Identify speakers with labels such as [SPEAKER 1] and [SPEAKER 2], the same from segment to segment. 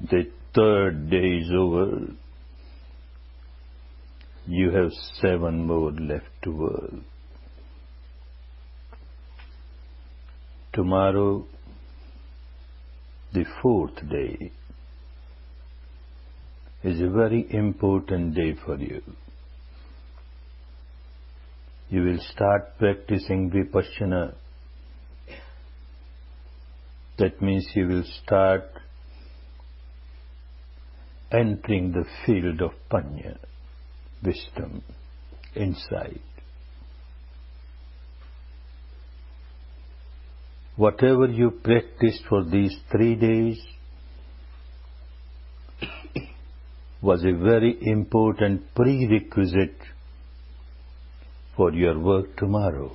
[SPEAKER 1] The third day is over. You have 7 more left to work. Tomorrow, the 4th day, is a very important day for you. You will start practicing Vipassana. That means you will start entering the field of Panya, wisdom, insight. Whatever you practiced for these 3 days was a very important prerequisite for your work tomorrow.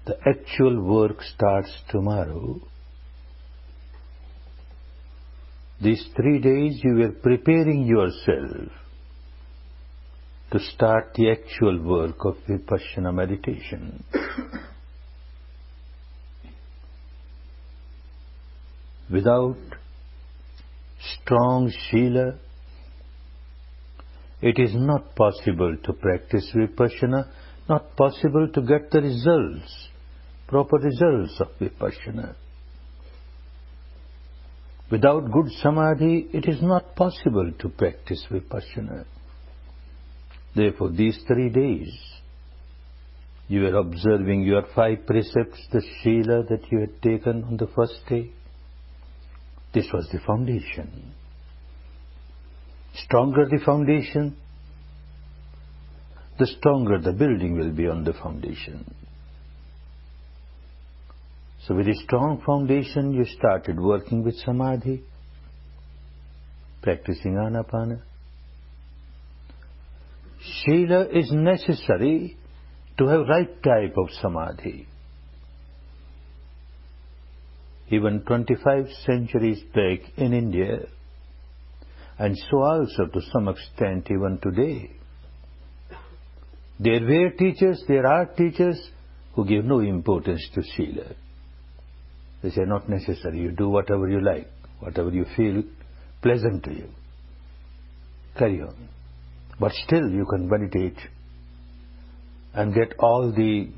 [SPEAKER 1] The actual work starts tomorrow. These 3 days you were preparing yourself to start the actual work of Vipassana meditation. Without strong Sila, it is not possible to practice Vipassana, not possible to get the results, proper results of Vipassana. Without good Samadhi, it is not possible to practice Vipassana. Therefore, these 3 days, you are observing your 5 precepts, the Sila that you had taken on the first day. This was the foundation. Stronger the foundation, the stronger the building will be on the foundation. So with a strong foundation, you started working with Samadhi, practicing Anapana. Sila is necessary to have right type of Samadhi. Even 25 centuries back in India, and so also to some extent even today, there were teachers, there are teachers who give no importance to Sila. They say, not necessary, you do whatever you like, whatever you feel pleasant to you. Carry on. But still you can meditate and get all the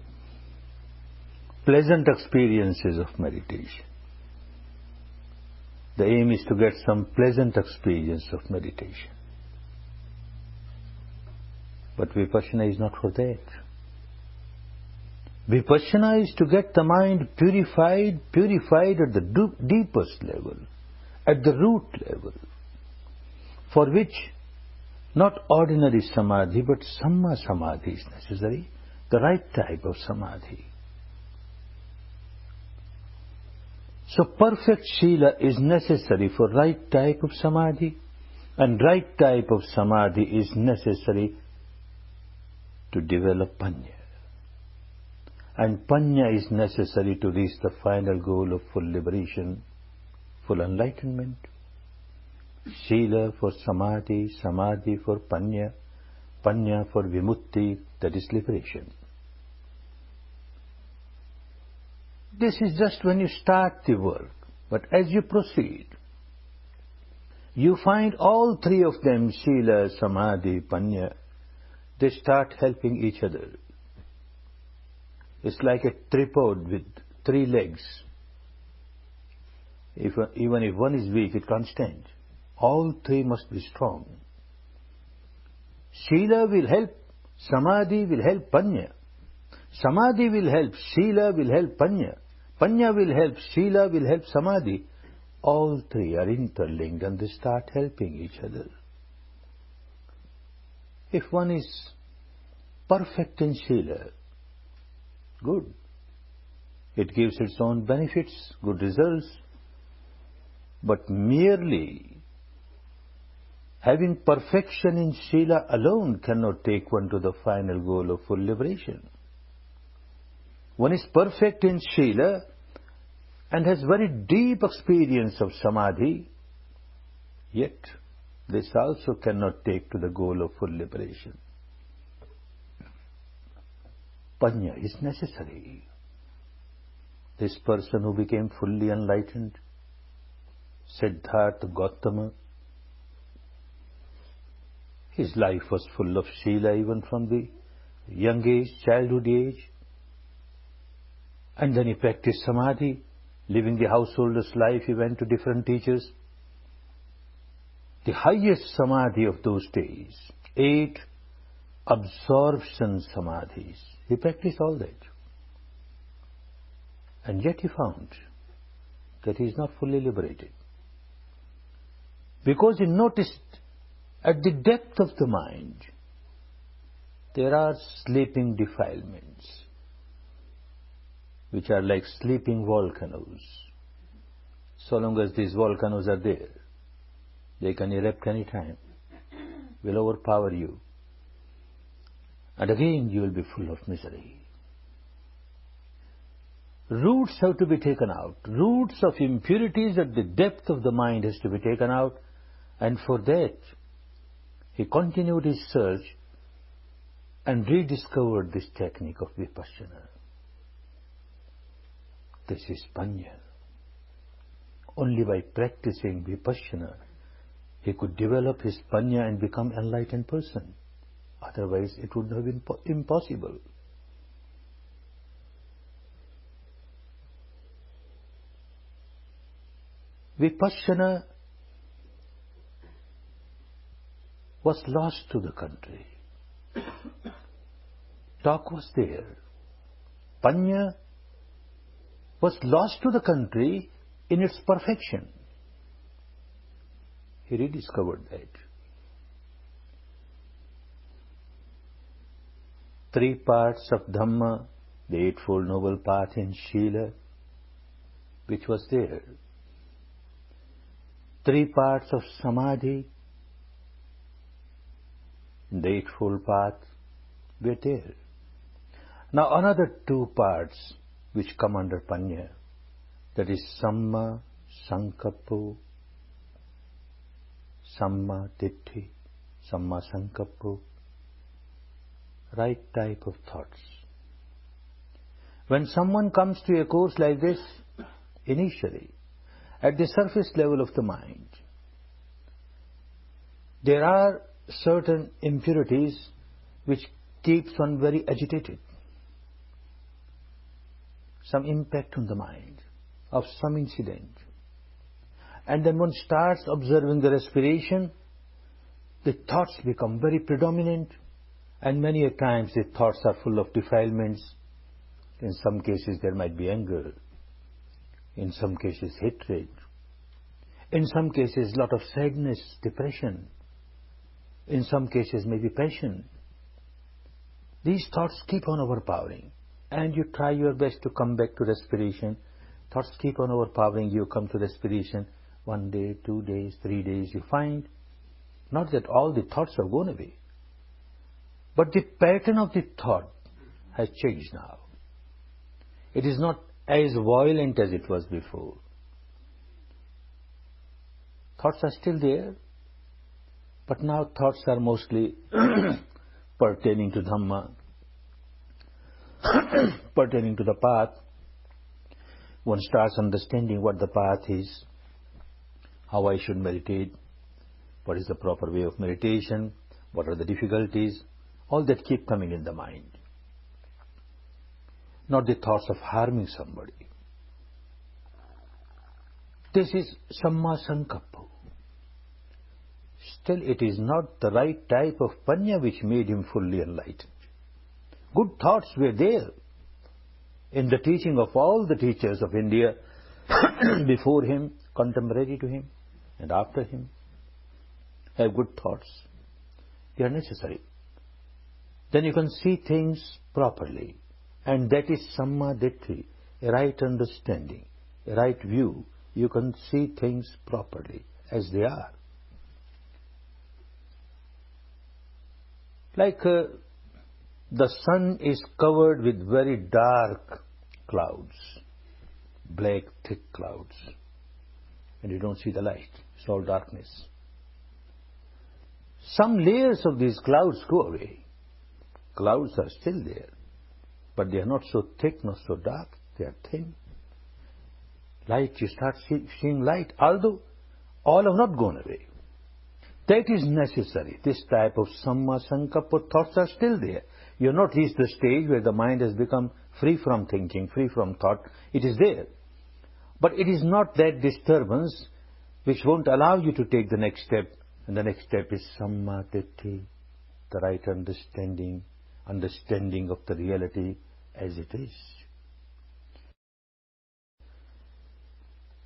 [SPEAKER 1] pleasant experiences of meditation. The aim is to get some pleasant experience of meditation. But Vipassana is not for that. Vipassana is to get the mind purified at the deepest level, at the root level, for which not ordinary Samadhi, but Samma Samadhi is necessary, the right type of Samadhi. So perfect Sila is necessary for right type of Samadhi, and right type of Samadhi is necessary to develop Panya. And Panya is necessary to reach the final goal of full liberation, full enlightenment. Sila for Samadhi, Samadhi for Panya, Panya for Vimutti, that is liberation. This is just when you start the work, but as you proceed, you find all 3 of them, Sila, Samadhi, Panya, they start helping each other. It's like a tripod with 3 legs. Even if one is weak, it can't stand. All 3 must be strong. Sila will help, Samadhi will help Panya. Samadhi will help, Sila will help Panya. Panya will help, Sila will help Samadhi. All 3 are interlinked and they start helping each other. If one is perfect in Sila, good. It gives its own benefits, good results. But merely having perfection in Sila alone cannot take one to the final goal of full liberation. One is perfect in Sila and has very deep experience of Samadhi, yet this also cannot take to the goal of full liberation. Panya is necessary. This person who became fully enlightened, Siddhartha Gautama. His life was full of Sila even from the young age, childhood age. And then he practiced Samadhi. Living the householder's life, he went to different teachers. The highest Samadhi of those days, 8 absorption Samadhis. He practiced all that. And yet he found that he is not fully liberated. Because he noticed at the depth of the mind, there are sleeping defilements, which are like sleeping volcanoes. So long as these volcanoes are there, they can erupt any time, will overpower you. And again you will be full of misery. Roots have to be taken out. Roots of impurities at the depth of the mind has to be taken out. And for that, he continued his search and rediscovered this technique of Vipassana. This is Panya. Only by practicing Vipassana, he could develop his Panya and become an enlightened person. Otherwise, it would have been impossible. Vipassana was lost to the country. Talk was there. Panya was lost to the country in its perfection. He rediscovered that. 3 parts of Dhamma, the Eightfold Noble Path in Sila, which was there. 3 parts of Samadhi, the Eightfold Path, were there. Now another 2 parts which come under Panya, that is Samma Sankappo, Samma Ditti, Samma Sankappo, right type of thoughts. When someone comes to a course like this, initially, at the surface level of the mind, there are certain impurities which keeps one very agitated. Some impact on the mind of some incident. And then one starts observing the respiration, the thoughts become very predominant, and many a times the thoughts are full of defilements. In some cases there might be anger. In some cases hatred. In some cases lot of sadness, depression. In some cases maybe passion. These thoughts keep on overpowering. And you try your best to come back to respiration. Thoughts keep on overpowering you, come to respiration. 1 day, 2 days, 3 days, you find not that all the thoughts have gone away, but the pattern of the thought has changed now. It is not as violent as it was before. Thoughts are still there, but now thoughts are mostly pertaining to Dhamma, pertaining to the path. One starts understanding what the path is, how I should meditate, what is the proper way of meditation, what are the difficulties, all that keep coming in the mind. Not the thoughts of harming somebody. This is Samma Sankappa. Still, it is not the right type of Panya which made him fully enlightened. Good thoughts were there in the teaching of all the teachers of India before him, contemporary to him, and after him. Have good thoughts. They are necessary. Then you can see things properly. And that is Samma Ditti, a right understanding, a right view. You can see things properly as they are. Like the sun is covered with very dark clouds, black thick clouds, and you don't see the light. It's all darkness. Some layers of these clouds go away. Clouds are still there, but they are not so thick, not so dark. They are thin. Light, you start seeing light. Although All have not gone away. That is necessary. This type of samma sankappa thoughts are still there. You have not reached the stage where the mind has become free from thinking, free from thought. It is there. But it is not that disturbance which won't allow you to take the next step. And the next step is samma ditthi, the right understanding of the reality as it is.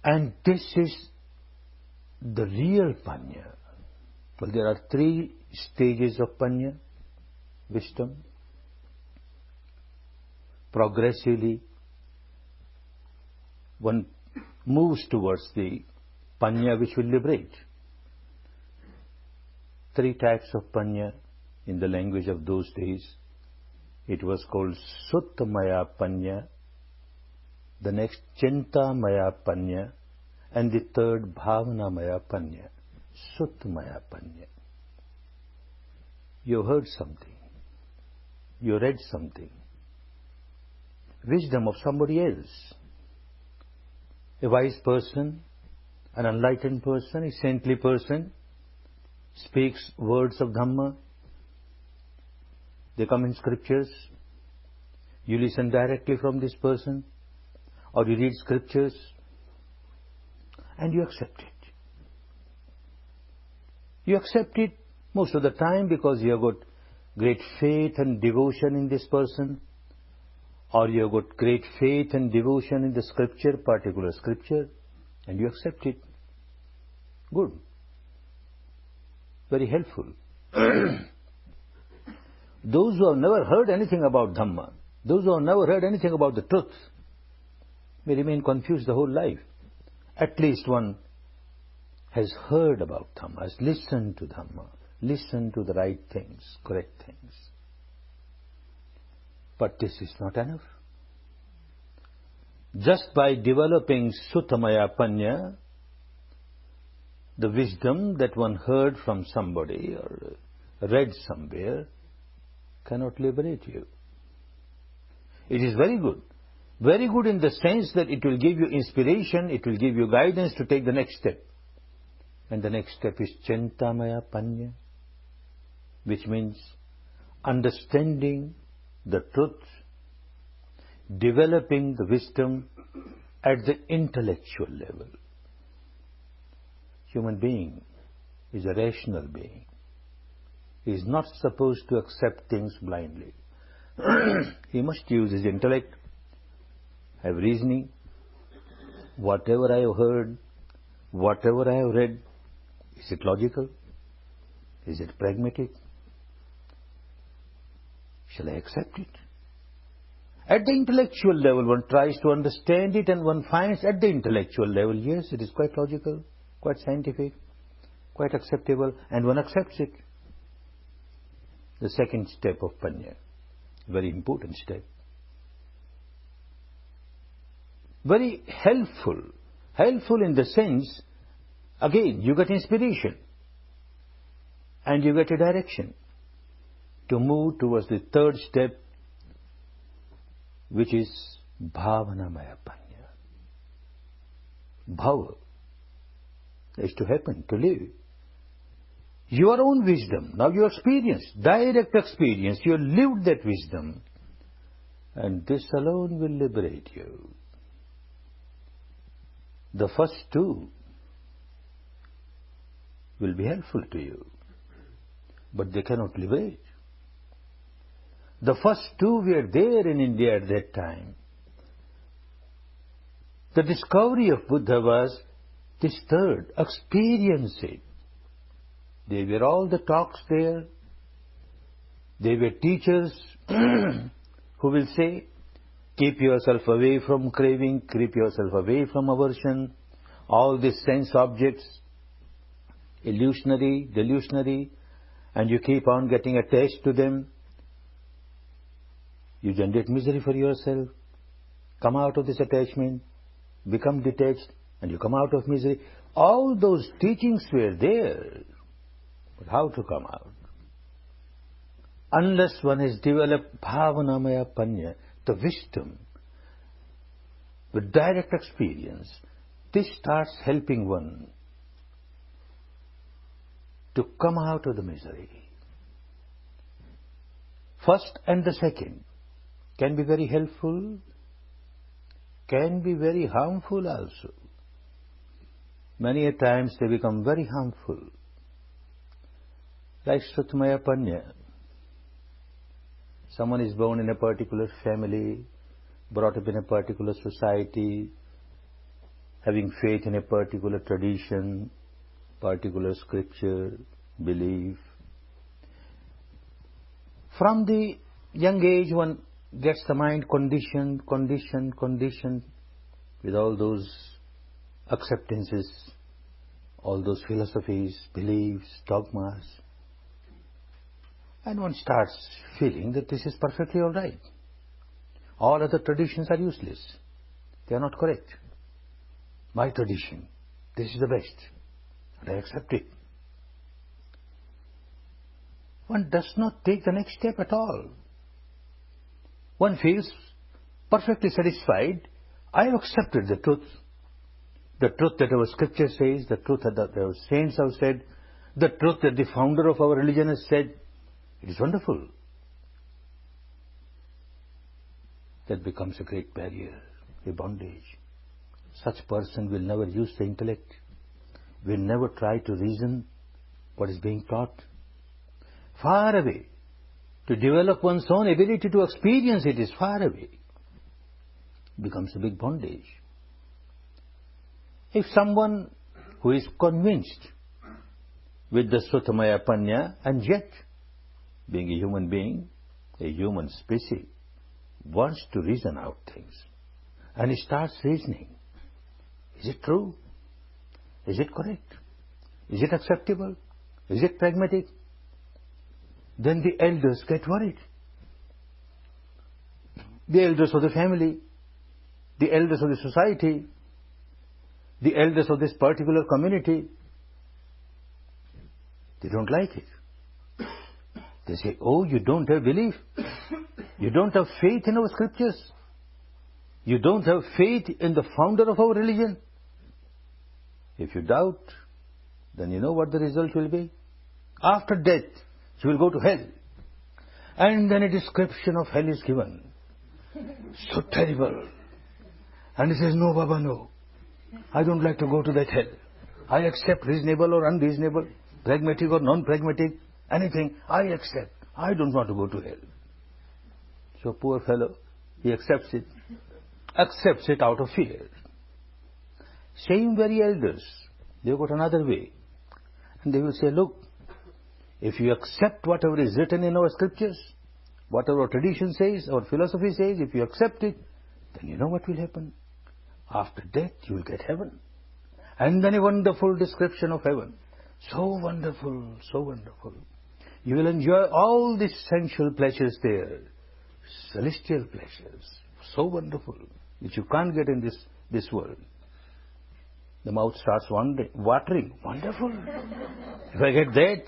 [SPEAKER 1] And this is the real panya. Well, there are 3 stages of panya, wisdom. Progressively, one moves towards the panya which will liberate. 3 types of panya in the language of those days. It was called Suttamaya panya, the next Chintamaya panya, and the third Bhavanamaya panya. Suttamaya panya. You heard something. You read something. Wisdom of somebody else. A wise person, an enlightened person, a saintly person speaks words of Dhamma. They come in scriptures. You listen directly from this person, or you read scriptures, and you accept it. You accept it most of the time because you have got great faith and devotion in this person, or you have got great faith and devotion in the scripture, particular scripture, and you accept it. Good. Very helpful. Those who have never heard anything about Dhamma, those who have never heard anything about the truth, may remain confused the whole life. At least one has heard about Dhamma, has listened to Dhamma, listened to the right things, correct things. But this is not enough. Just by developing Suttamaya panya, the wisdom that one heard from somebody or read somewhere, cannot liberate you. It is very good. Very good in the sense that it will give you inspiration, it will give you guidance to take the next step. And the next step is Chintamaya panya, which means understanding the truth, developing the wisdom at the intellectual level. Human being is a rational being. He is not supposed to accept things blindly. He must use his intellect, have reasoning. Whatever I have heard, whatever I have read, is it logical? Is it pragmatic? Shall I accept it? At the intellectual level, one tries to understand it, and one finds at the intellectual level, yes, it is quite logical, quite scientific, quite acceptable, and one accepts it. The second step of panya, very important step. Very helpful. Helpful in the sense, again, you get inspiration and you get a direction to move towards the third step, which is Bhavanamaya panya. Bhava is to happen, to live. Your own wisdom, now you experience, direct experience, you lived that wisdom, and this alone will liberate you. The first 2 will be helpful to you, but they cannot liberate. The first 2 were there in India at that time. The discovery of Buddha was this third, experience it. They were all the talks there. They were teachers who will say, keep yourself away from craving, keep yourself away from aversion, all these sense objects, illusionary, delusionary, and you keep on getting attached to them. You generate misery for yourself. Come out of this attachment, become detached, and you come out of misery. All those teachings were there. But how to come out? Unless one has developed Bhavanamaya panya, the wisdom, with direct experience, this starts helping one to come out of the misery. First and the second can be very helpful, can be very harmful also. Many a times they become very harmful. Like Sutmaya Panya. Someone is born in a particular family, brought up in a particular society, having faith in a particular tradition, particular scripture, belief. From the young age one gets the mind conditioned with all those acceptances, all those philosophies, beliefs, dogmas. And one starts feeling that this is perfectly all right. All other traditions are useless. They are not correct. My tradition, this is the best. And I accept it. One does not take the next step at all. One feels perfectly satisfied. I have accepted the truth that our scripture says, the truth that our saints have said, the truth that the founder of our religion has said. It is wonderful. That becomes a great barrier, a bondage. Such person will never use the intellect, will never try to reason what is being taught. Far away. To develop one's own ability to experience it is far away. It becomes a big bondage. If someone who is convinced with the Sutamaya Panya and yet, being a human being, a human species, wants to reason out things and he starts reasoning. Is it true? Is it correct? Is it acceptable? Is it pragmatic? Then the elders get worried. The elders of the family, the elders of the society, the elders of this particular community, they don't like it. They say, oh, you don't have belief. You don't have faith in our scriptures. You don't have faith in the founder of our religion. If you doubt, then you know what the result will be. After death, you will go to hell. And then a description of hell is given. So terrible. And he says, no, Baba, no. I don't like to go to that hell. I accept reasonable or unreasonable, pragmatic or non-pragmatic, anything I accept. I don't want to go to hell. So poor fellow, he accepts it out of fear. Same very elders, they've got another way. And they will say, look, if you accept whatever is written in our scriptures, whatever our tradition says, our philosophy says, if you accept it, then you know what will happen. After death, you will get heaven. And then a wonderful description of heaven. So wonderful, so wonderful. You will enjoy all the sensual pleasures there. Celestial pleasures. So wonderful, which you can't get in this world. The mouth starts watering. Wonderful. If I get that,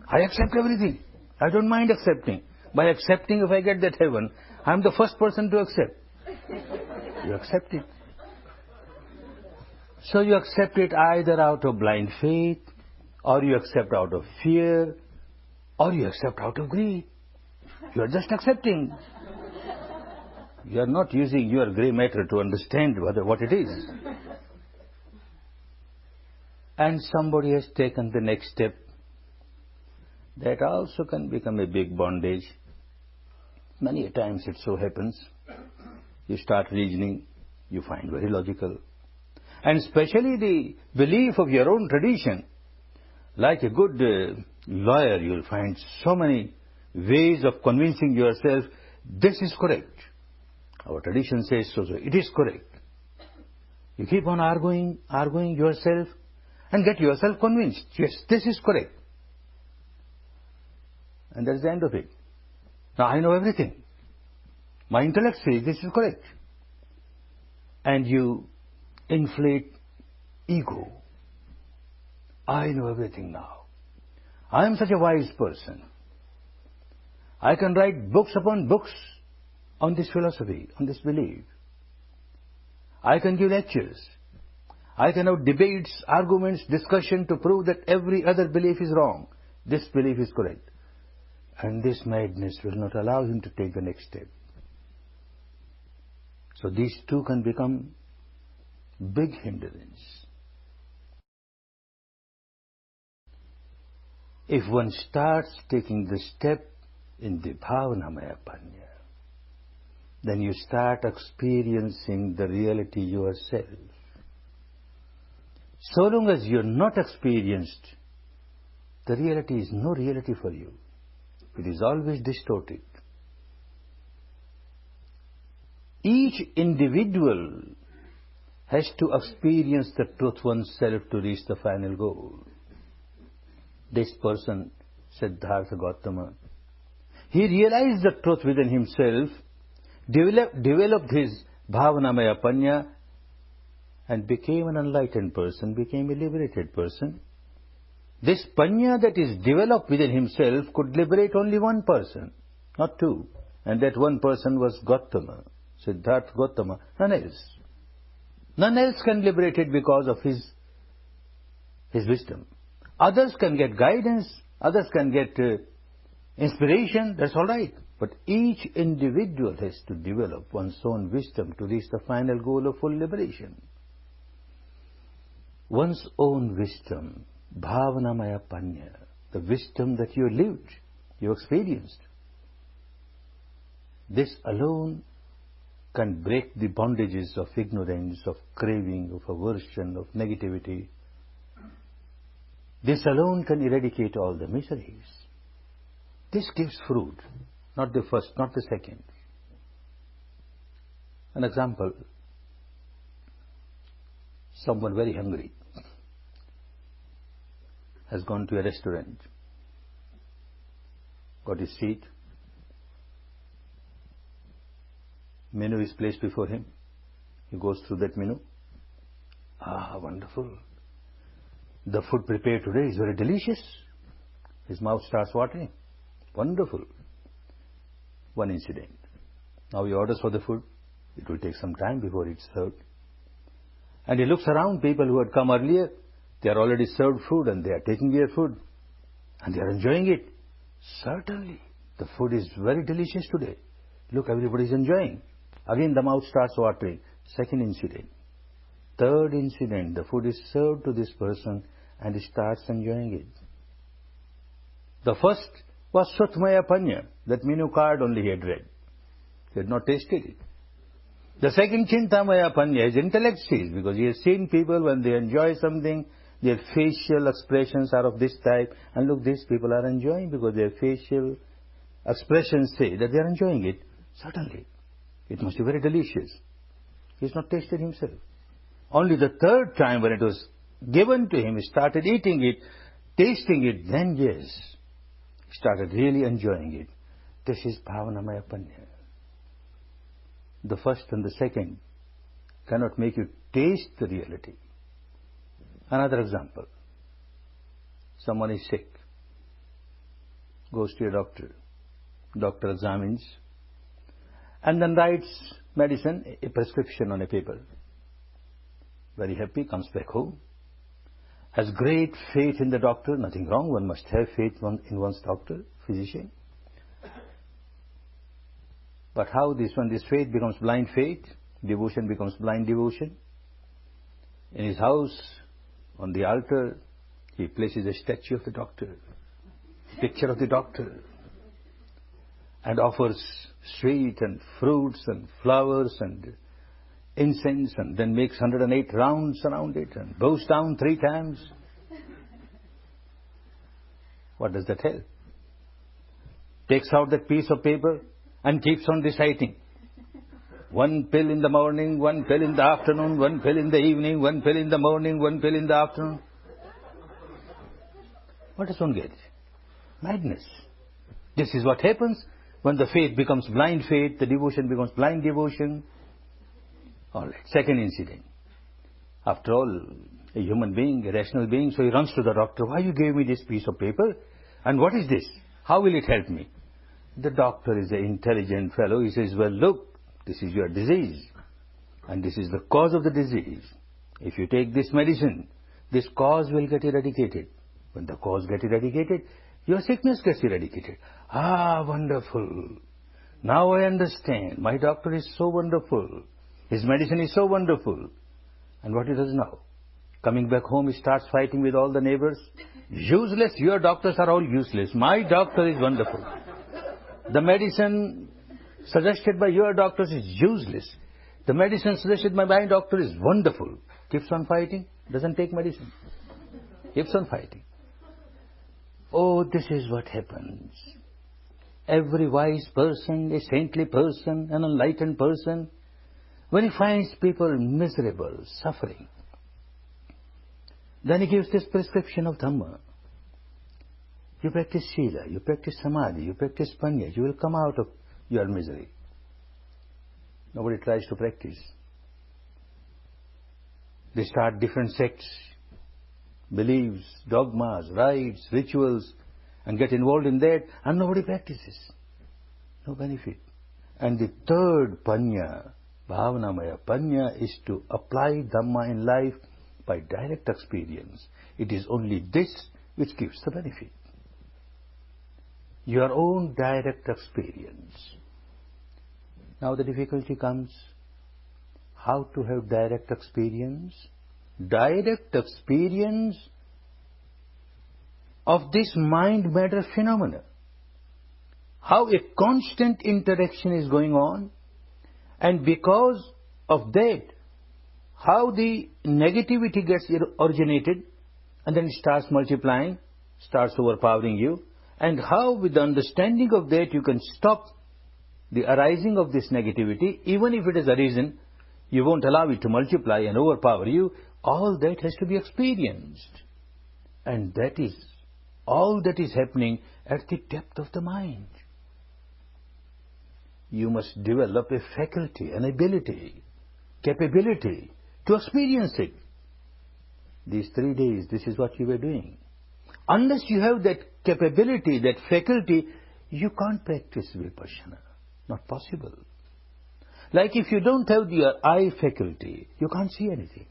[SPEAKER 1] I accept everything. I don't mind accepting. By accepting, if I get that heaven, I'm the first person to accept. You accept it. So you accept it either out of blind faith, or you accept out of fear, or you accept out of greed. You are just accepting. You are not using your grey matter to understand what it is. And somebody has taken the next step. That also can become a big bondage. Many a times it so happens. You start reasoning, you find very logical. And especially the belief of your own tradition. Like a good lawyer, you'll find so many ways of convincing yourself, this is correct. Our tradition says so. It is correct. You keep on arguing yourself and get yourself convinced. Yes, this is correct. And that's the end of it. Now I know everything. My intellect says this is correct. And you inflate ego. I know everything now. I am such a wise person. I can write books upon books on this philosophy, on this belief. I can give lectures. I can have debates, arguments, discussion to prove that every other belief is wrong. This belief is correct. And this madness will not allow him to take the next step. So these two can become big hindrance. If one starts taking the step in the Bhavanamaya Panya, then you start experiencing the reality yourself. So long as you are not experienced, the reality is no reality for you. It is always distorted. Each individual has to experience the truth oneself to reach the final goal. This person, Siddhartha Gautama, he realized the truth within himself, developed his Bhavanamaya Panya, and became an enlightened person, became a liberated person. This Panya that is developed within himself could liberate only one person, not two. And that one person was Gautama, Siddhartha Gautama, none else. None else can liberate it because of his wisdom. Others can get guidance, others can get inspiration, that's all right. But each individual has to develop one's own wisdom to reach the final goal of full liberation. One's own wisdom, Bhavanamaya Panya, the wisdom that you lived, you experienced. This alone can break the bondages of ignorance, of craving, of aversion, of negativity. This alone can eradicate all the miseries. This gives fruit, not the first, not the second. An example, someone very hungry has gone to a restaurant, got his seat, menu is placed before him, he goes through that menu. Ah, wonderful. The food prepared today is very delicious. His mouth starts watering. Wonderful. One incident. Now he orders for the food. It will take some time before it's served. And he looks around, people who had come earlier, they are already served food and they are taking their food. And they are enjoying it. Certainly, the food is very delicious today. Look, everybody is enjoying. Again, the mouth starts watering. Second incident. Third incident, the food is served to this person and he starts enjoying it. The first was Sutmaya Panya, that menu card only he had read. He had not tasted it. The second Chintamaya Panya, his intellect sees, because he has seen people when they enjoy something, their facial expressions are of this type, and look, these people are enjoying because their facial expressions say that they are enjoying it. Certainly, it must be very delicious. He has not tasted himself. Only the third time when it was given to him, he started eating it, tasting it, then yes, he started really enjoying it. This is Bhavanamaya Panya. The first and the second cannot make you taste the reality. Another example. Someone is sick, goes to a doctor. Doctor examines and then writes medicine, a prescription on a paper. Very happy, comes back home. Has great faith in the doctor. Nothing wrong, one must have faith in one's doctor, physician. But how this faith becomes blind faith, devotion becomes blind devotion. In his house, on the altar, he places a statue of the doctor, picture of the doctor, and offers sweet and fruits and flowers and incense, and then makes 108 rounds around it and bows down 3 times. What does that help? Takes out that piece of paper and keeps on reciting. 1 pill in the morning, 1 pill in the afternoon, 1 pill in the evening, 1 pill in the morning, 1 pill in the afternoon. What does one get? Madness. This is what happens when the faith becomes blind faith, the devotion becomes blind devotion. All right, second incident. After all, a human being, a rational being, so he runs to the doctor. Why you gave me this piece of paper? And what is this? How will it help me? The doctor is an intelligent fellow. He says, well, look, this is your disease. And this is the cause of the disease. If you take this medicine, this cause will get eradicated. When the cause gets eradicated, your sickness gets eradicated. Ah, wonderful. Now I understand. My doctor is so wonderful. His medicine is so wonderful. And what he does now? Coming back home, he starts fighting with all the neighbors. Useless. Your doctors are all useless. My doctor is wonderful. The medicine suggested by your doctors is useless. The medicine suggested by my doctor is wonderful. Keeps on fighting. Doesn't take medicine. Keeps on fighting. Oh, this is what happens. Every wise person, a saintly person, an enlightened person, when he finds people miserable, suffering, then he gives this prescription of Dhamma. You practice Sila, you practice Samadhi, you practice Panya, you will come out of your misery. Nobody tries to practice. They start different sects, beliefs, dogmas, rites, rituals, and get involved in that, and nobody practices. No benefit. And the third Panya, Bhavanamaya Panya, is to apply Dhamma in life by direct experience. It is only this which gives the benefit. Your own direct experience. Now the difficulty comes, how to have direct experience? Direct experience of this mind-matter phenomena. How a constant interaction is going on, and because of that, how the negativity gets originated, and then it starts multiplying, starts overpowering you, and how with the understanding of that you can stop the arising of this negativity. Even if it has arisen, you won't allow it to multiply and overpower you. All that has to be experienced. And that is all that is happening at the depth of the mind. You must develop a faculty, an ability, capability to experience it. These 3 days, this is what you were doing. Unless you have that capability, that faculty, you can't practice Vipassana. Not possible. Like if you don't have your eye faculty, you can't see anything.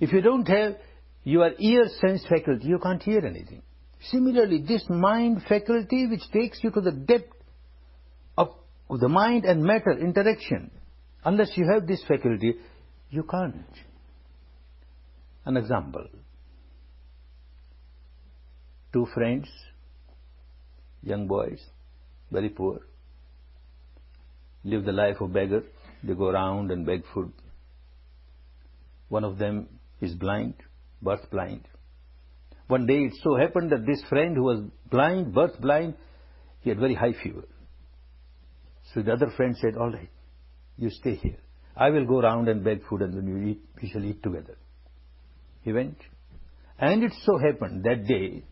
[SPEAKER 1] If you don't have your ear sense faculty, you can't hear anything. Similarly, this mind faculty which takes you to the depth of the mind and matter interaction, unless you have this faculty, you can't. An example. 2 friends, young boys, very poor, live the life of beggar. They go around and beg food. One of them is blind, birth blind. One day it so happened that this friend who was blind, birth blind, he had very high fever. So the other friend said, all right, you stay here. I will go around and beg food, and when we shall eat together. He went. And it so happened that day,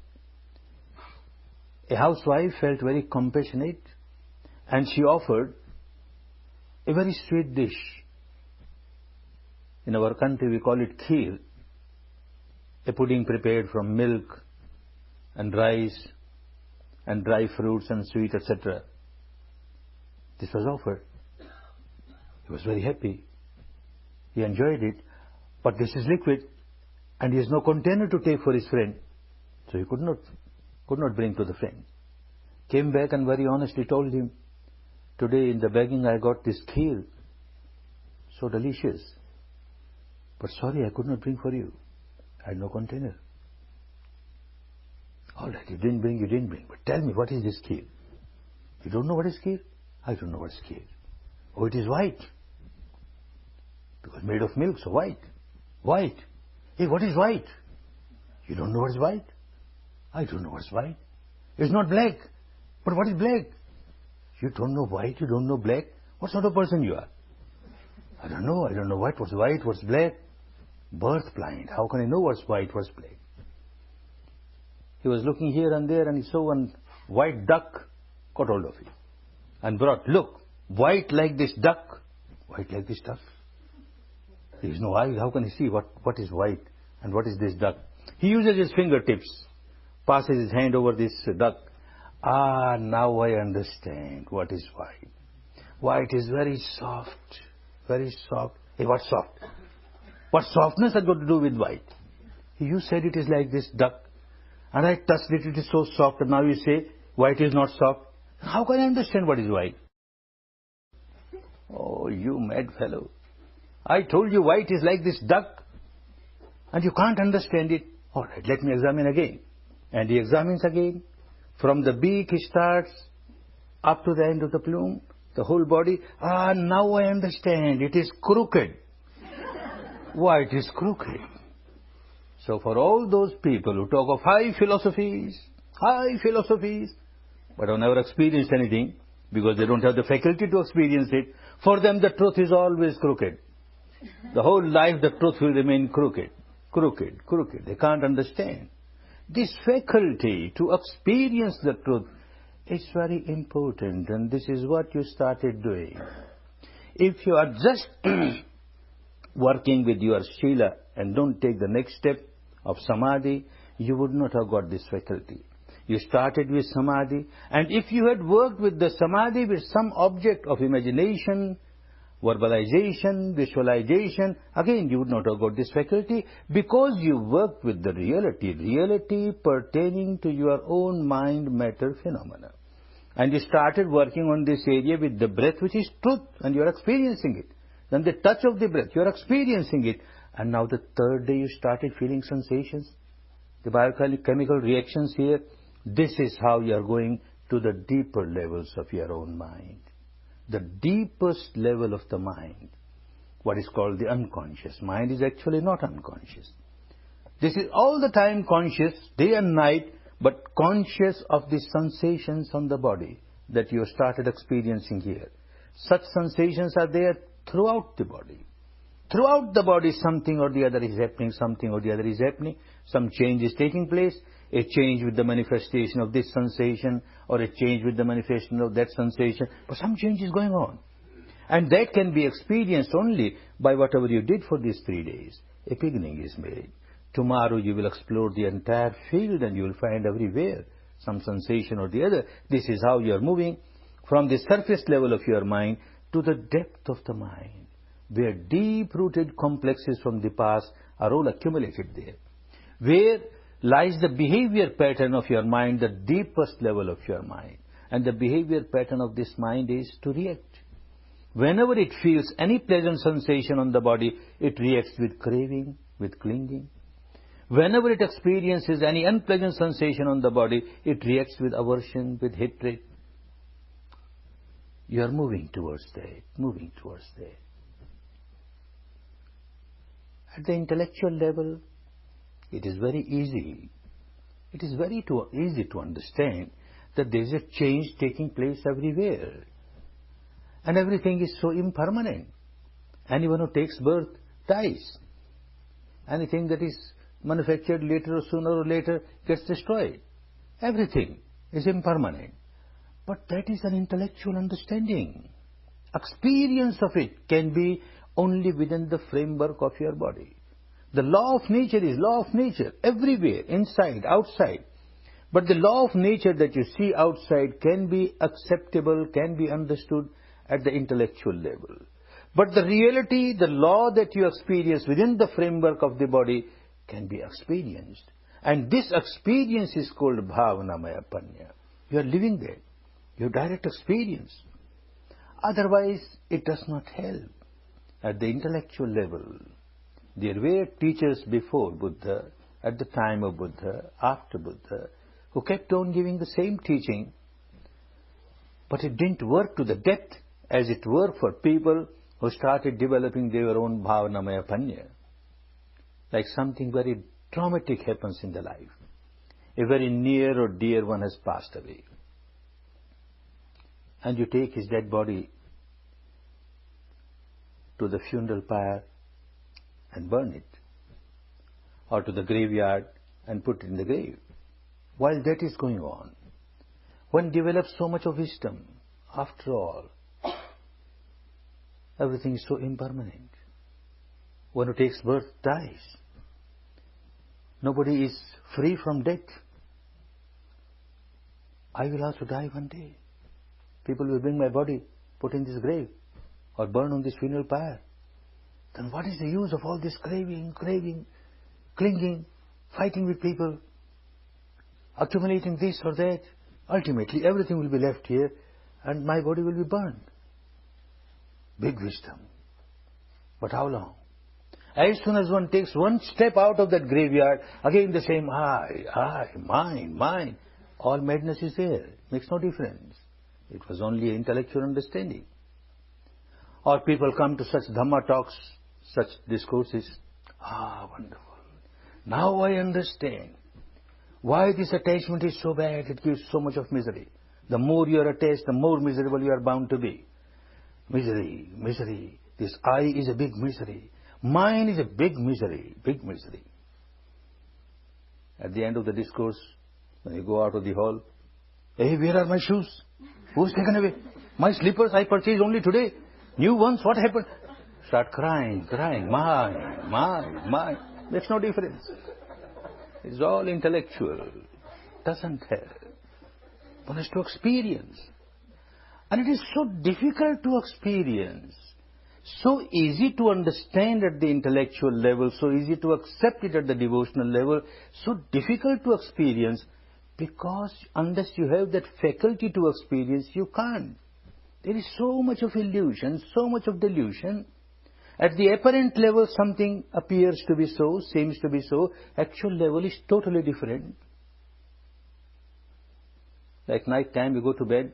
[SPEAKER 1] a housewife felt very compassionate, and she offered a very sweet dish. In our country we call it kheer, a pudding prepared from milk and rice and dry fruits and sweet, etc. This was offered. He was very happy. He enjoyed it. But this is liquid, and he has no container to take for his friend. So he could not bring to the friend. Came back and very honestly told him, today in the begging I got this kheer, so delicious. But sorry, I could not bring for you. I had no container. All right, you didn't bring. But tell me, what is this kheer? You don't know what is kheer? I don't know what is kheer. Oh, it is white. Because made of milk, so white. White. Hey, what is white? You don't know what is white? I don't know what is white. It's not black. But what is black? You don't know white, you don't know black. What sort of person you are? I don't know what's white, what's black. Birth blind. How can I know what's white, what's black? He was looking here and there, and he saw one white duck, caught hold of it and brought, look, white like this duck. White like this duck? There is no eye. How can he see what is white and what is this duck? He uses his fingertips, passes his hand over this duck. Ah, now I understand what is white. White is very soft, very soft. Hey, what's soft? What softness has got to do with white? You said it is like this duck, and I touched it, it is so soft, and now you say white is not soft. How can I understand what is white? Oh, you mad fellow. I told you white is like this duck, and you can't understand it. All right, let me examine again. And he examines again. From the beak he starts up to the end of the plume, the whole body. Now I understand. It is crooked. Why it is crooked? So for all those people who talk of high philosophies, but have never experienced anything, because they don't have the faculty to experience it, for them the truth is always crooked. The whole life the truth will remain crooked. They can't understand. This faculty to experience the truth is very important, and this is what you started doing. If you are just working with your Shila and don't take the next step of Samadhi, you would not have got this faculty. You started with Samadhi, and if you had worked with the Samadhi with some object of imagination, verbalization, visualization, again you would not have got this faculty, because you worked with the reality pertaining to your own mind-matter phenomena. And you started working on this area with the breath, which is truth, and you are experiencing it. Then the touch of the breath, you are experiencing it. And now the third day you started feeling sensations, the biochemical reactions here. This is how you are going to the deeper levels of your own mind. The deepest level of the mind, what is called the unconscious. Mind is actually not unconscious. This is all the time conscious, day and night, but conscious of the sensations on the body that you started experiencing here. Such sensations are there throughout the body. Throughout the body, something or the other is happening, some change is taking place, a change with the manifestation of this sensation, or a change with the manifestation of that sensation, but some change is going on. And that can be experienced only by whatever you did for these 3 days. A beginning is made. Tomorrow you will explore the entire field and you will find everywhere some sensation or the other. This is how you are moving from the surface level of your mind to the depth of the mind, where deep-rooted complexes from the past are all accumulated there. Where lies the behavior pattern of your mind, the deepest level of your mind. And the behavior pattern of this mind is to react. Whenever it feels any pleasant sensation on the body, it reacts with craving, with clinging. Whenever it experiences any unpleasant sensation on the body, it reacts with aversion, with hatred. You are moving towards that. At the intellectual level, it is very easy. It is very easy to understand that there is a change taking place everywhere. And everything is so impermanent. Anyone who takes birth dies. Anything that is manufactured later or sooner or later gets destroyed. Everything is impermanent. But that is an intellectual understanding. Experience of it can be only within the framework of your body. The law of nature is law of nature, everywhere, inside, outside. But the law of nature that you see outside can be acceptable, can be understood at the intellectual level. But the reality, the law that you experience within the framework of the body can be experienced. And this experience is called Bhavanamaya Panya. You are living there. Your direct experience. Otherwise, it does not help. At the intellectual level, there were teachers before Buddha, at the time of Buddha, after Buddha, who kept on giving the same teaching, but it didn't work to the depth as it worked for people who started developing their own Bhavanamaya Panya. Like something very traumatic happens in the life. A very near or dear one has passed away. And you take his dead body to the funeral pyre and burn it, or to the graveyard and put it in the grave. While that is going on, one develops so much of wisdom. After all, everything is so impermanent. One who takes birth dies. Nobody is free from death. I will also die one day. People will bring my body, put in this grave, or burn on this funeral pyre. then what is the use of all this craving, clinging, fighting with people, accumulating this or that? Ultimately, everything will be left here and my body will be burned. Big wisdom. But how long? As soon as one takes one step out of that graveyard, again the same I, mine. All madness is there. Makes no difference. It was only intellectual understanding. Or people come to such Dhamma talks, such discourses. Wonderful. Now I understand why this attachment is so bad. It gives so much of misery. The more you are attached, the more miserable you are bound to be. Misery. This I is a big misery. Mine is a big misery. At the end of the discourse, when you go out of the hall, hey, where are my shoes? Who's taken away? My slippers I purchased only today. New ones, what happened? Start crying. Mine. Makes no difference. It's all intellectual. Doesn't help. One has to experience. And it is so difficult to experience. So easy to understand at the intellectual level, so easy to accept it at the devotional level, so difficult to experience, because unless you have that faculty to experience, you can't. There is so much of illusion, so much of delusion. At the apparent level, something appears to be so, seems to be so. Actual level is totally different. Like night time, you go to bed,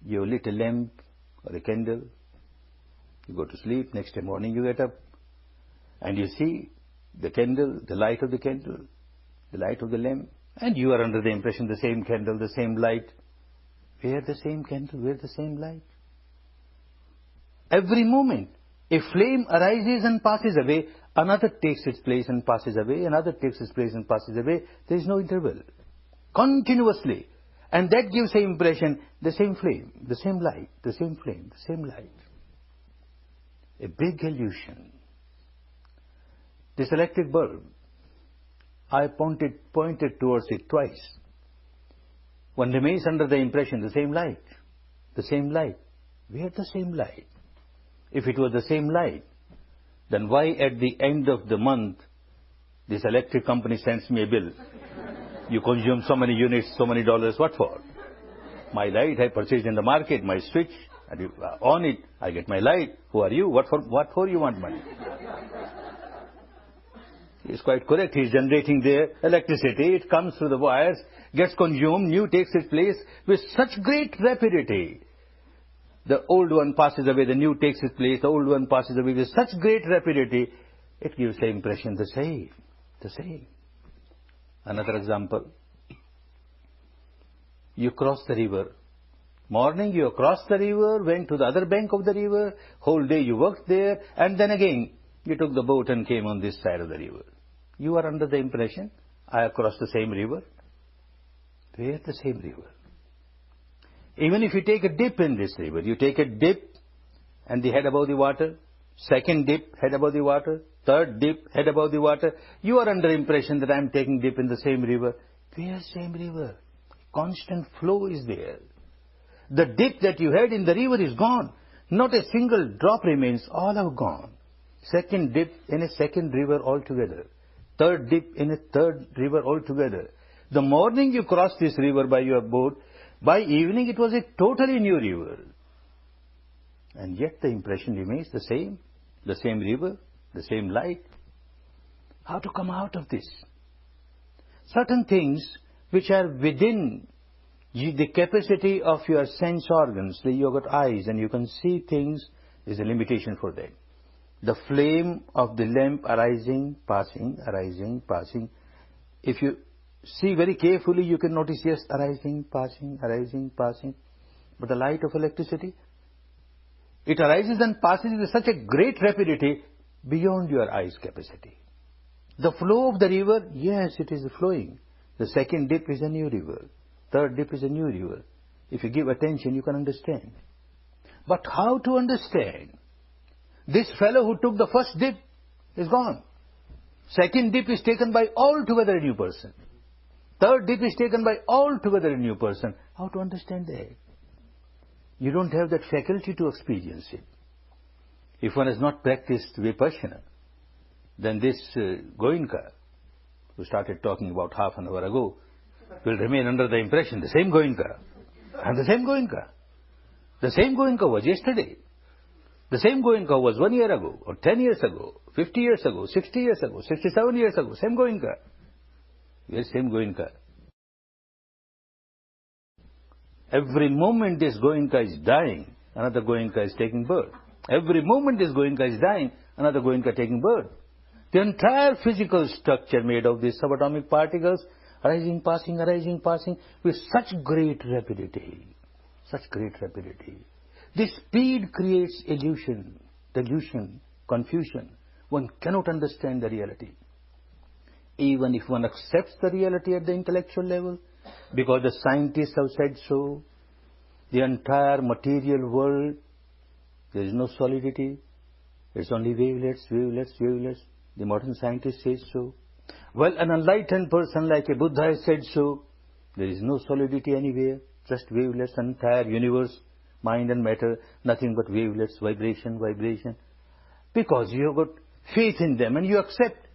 [SPEAKER 1] you lit a lamp or a candle, you go to sleep, next day morning you get up, and you see the candle, the light of the candle, the light of the lamp, and you are under the impression the same candle, the same light. Where the same candle, where the same light? Every moment, a flame arises and passes away, another takes its place and passes away, another takes its place and passes away. There is no interval. Continuously. And that gives the impression, the same flame, the same light, the same flame, the same light. A big illusion. This electric bulb, I pointed towards it twice. One remains under the impression, the same light, the same light. Where the same light? If it was the same light, then why at the end of the month, this electric company sends me a bill? You consume so many units, so many dollars, what for? My light I purchased in the market, my switch, and you on it, I get my light. Who are you? What for you want money? He's quite correct. He's generating the electricity. It comes through the wires, gets consumed, new takes its place with such great rapidity. The old one passes away, the new takes its place, the old one passes away with such great rapidity, it gives the impression the same. Another example. You cross the river. Morning you cross the river, went to the other bank of the river, whole day you worked there, and then again you took the boat and came on this side of the river. You are under the impression, I have crossed the same river. Where the same river? Even if you take a dip in this river, you take a dip and the head above the water, second dip, head above the water, third dip, head above the water, you are under impression that I am taking dip in the same river. Where same river? Constant flow is there. The dip that you had in the river is gone. Not a single drop remains, all have gone. Second dip in a second river altogether. Third dip in a third river altogether. The morning you crossed this river by your boat, by evening it was a totally new river. And yet the impression remains the same river, the same light. How to come out of this? Certain things which are within the capacity of your sense organs, you have got eyes and you can see things, there is a limitation for that. The flame of the lamp arising, passing. If you see very carefully, you can notice, yes, arising, passing. But the light of electricity, it arises and passes with such a great rapidity beyond your eye's capacity. The flow of the river, yes, it is flowing. The second dip is a new river. Third dip is a new river. If you give attention, you can understand. But how to understand? This fellow who took the first dip is gone. Second dip is taken by altogether a new person. Third dip is taken by altogether a new person. How to understand that? You don't have that faculty to experience it. If one has not practiced Vipassana, then this Goenka, who started talking about half an hour ago, will remain under the impression, the same Goenka, and the same Goenka. The same Goenka was yesterday. The same Goenka was 1 year ago, or 10 years ago, 50 years ago, 60 years ago, 67 years ago. Same Goenka. Yes, same Goenka. Every moment this Goenka is dying, another Goenka is taking birth. Every moment this Goenka is dying, another Goenka taking birth. The entire physical structure made of these subatomic particles, arising, passing, with such great rapidity. Such great rapidity. This speed creates illusion, delusion, confusion. One cannot understand the reality. Even if one accepts the reality at the intellectual level, because the scientists have said so, the entire material world, there is no solidity. It's only wavelets. The modern scientist says so. Well, an enlightened person like a Buddha has said so. There is no solidity anywhere, just wavelets, entire universe, mind and matter, nothing but wavelets, vibration. Because you have got faith in them and you accept.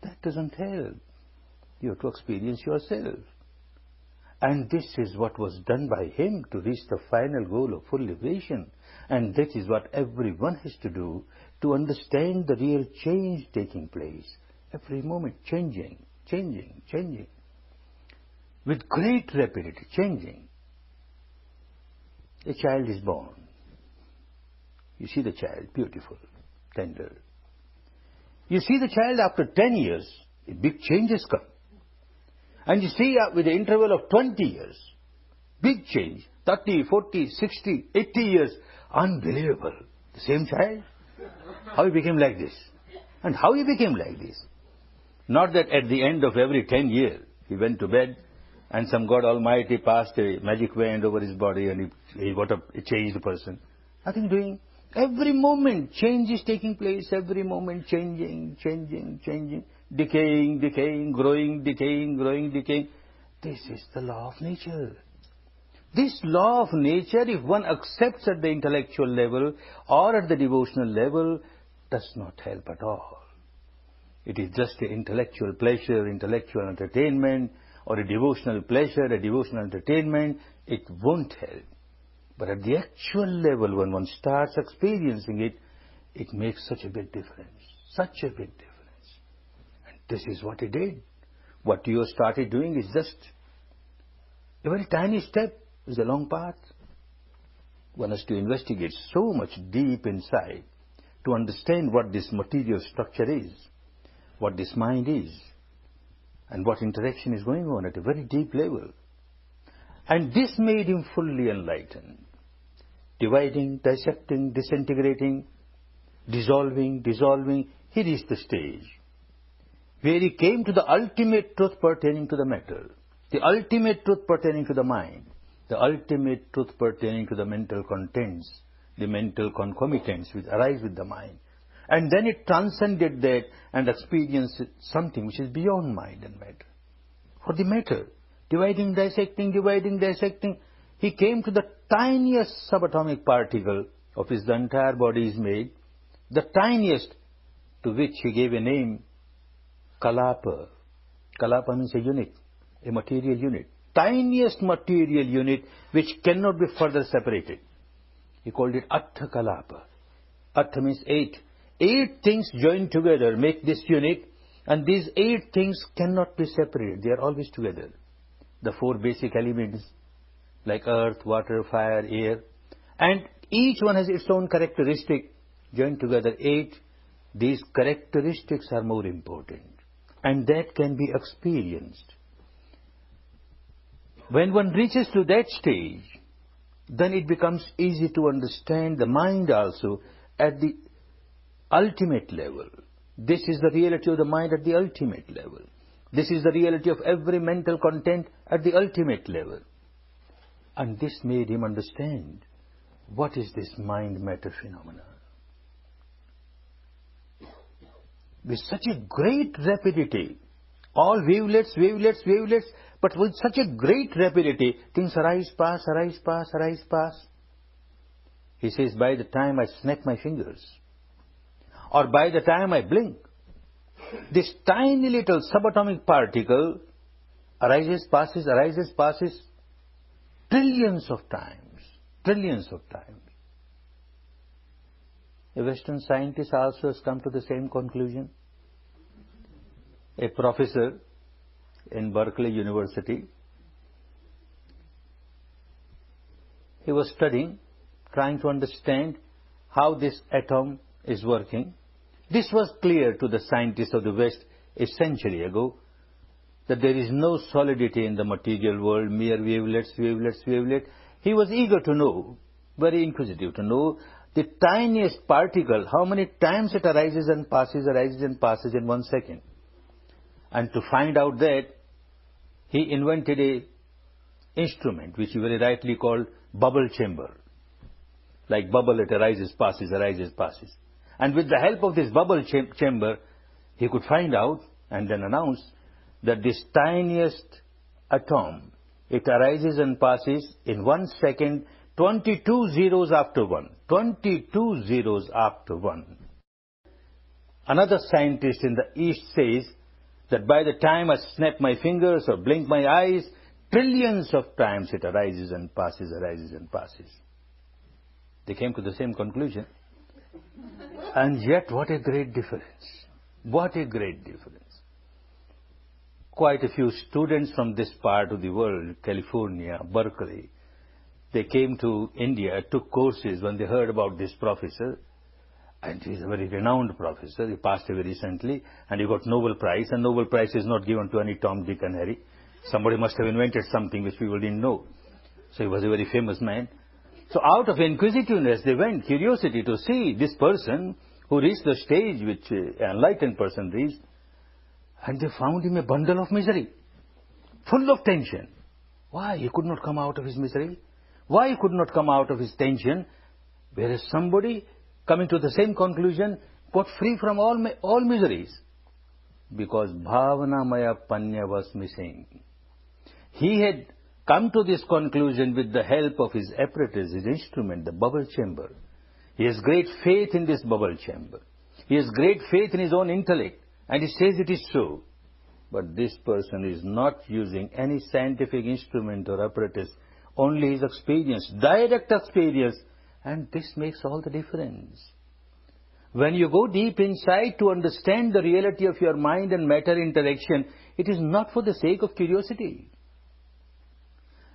[SPEAKER 1] That doesn't help. You have to experience yourself. And this is what was done by him to reach the final goal of full liberation. And that is what everyone has to do to understand the real change taking place. Every moment changing. With great rapidity, changing. A child is born. You see the child, beautiful, tender. You see the child after 10 years, big changes come. And you see with the interval of 20 years, big change, 30, 40, 60, 80 years, unbelievable. The same child? How he became like this? And how he became like this? Not that at the end of every 10 years, he went to bed and some God Almighty passed a magic wand over his body and he got a changed person. Nothing doing. Every moment change is taking place, every moment changing, decaying, growing, decaying. This is the law of nature. This law of nature, if one accepts at the intellectual level or at the devotional level, does not help at all. It is just an intellectual pleasure, intellectual entertainment, or a devotional pleasure, a devotional entertainment. It won't help. But at the actual level, when one starts experiencing it, it makes such a big difference. Such a big difference. And this is what he did. What you started doing is just a very tiny step. It's a long path. One has to investigate so much deep inside to understand what this material structure is, what this mind is, and what interaction is going on at a very deep level. And this made him fully enlightened. Dividing, dissecting, disintegrating, dissolving, he reached the stage where he came to the ultimate truth pertaining to the matter, the ultimate truth pertaining to the mind, the ultimate truth pertaining to the mental contents, the mental concomitants which arise with the mind. And then it transcended that and experienced something which is beyond mind and matter. For the matter, dividing, dissecting, he came to the tiniest subatomic particle of which the entire body is made, the tiniest, to which he gave a name, Kalapa. Kalapa means a unit, a material unit. Tiniest material unit which cannot be further separated. He called it Atta Kalapa. Atta means 8. 8 things joined together make this unit, and these 8 things cannot be separated. They are always together. The 4 basic elements like earth, water, fire, air, and each one has its own characteristic. Joined together 8. These characteristics are more important, and that can be experienced. When one reaches to that stage, then it becomes easy to understand the mind also at the ultimate level. This is the reality of the mind at the ultimate level. This is the reality of every mental content at the ultimate level. And this made him understand what is this mind-matter phenomena. With such a great rapidity, all wavelets, but with such a great rapidity, things arise, pass. He says, by the time I snap my fingers, or by the time I blink. This tiny little subatomic particle arises, passes, trillions of times. A Western scientist also has come to the same conclusion. A professor in Berkeley University, he was studying, trying to understand how this atom is working. This was clear to the scientists of the West a century ago, that there is no solidity in the material world, mere wavelets. He was eager to know, very inquisitive to know, the tiniest particle, how many times it arises and passes in 1 second. And to find out that, he invented a instrument which he very rightly called bubble chamber. Like bubble, it arises, passes. And with the help of this bubble chamber, he could find out and then announce that this tiniest atom, it arises and passes in 1 second, 22 zeros after 1. 22 zeros after 1. Another scientist in the East says that by the time I snap my fingers or blink my eyes, trillions of times it arises and passes. They came to the same conclusion. And yet, what a great difference. What a great difference. Quite a few students from this part of the world, California, Berkeley, they came to India, took courses when they heard about this professor. And he is a very renowned professor. He passed away recently, and he got Nobel Prize. And Nobel Prize is not given to any Tom, Dick and Harry. Somebody must have invented something which people didn't know. So he was a very famous man. So out of inquisitiveness, they went, curiosity to see this person who reached the stage which an enlightened person reached. And they found him a bundle of misery, full of tension. Why he could not come out of his misery? Why he could not come out of his tension? Whereas somebody coming to the same conclusion got free from all miseries. Because Bhavanamaya Panya was missing. He had come to this conclusion with the help of his apparatus, his instrument, the bubble chamber. He has great faith in this bubble chamber. He has great faith in his own intellect. And he says it is so. But this person is not using any scientific instrument or apparatus, only his experience, direct experience. And this makes all the difference. When you go deep inside to understand the reality of your mind and matter interaction, it is not for the sake of curiosity,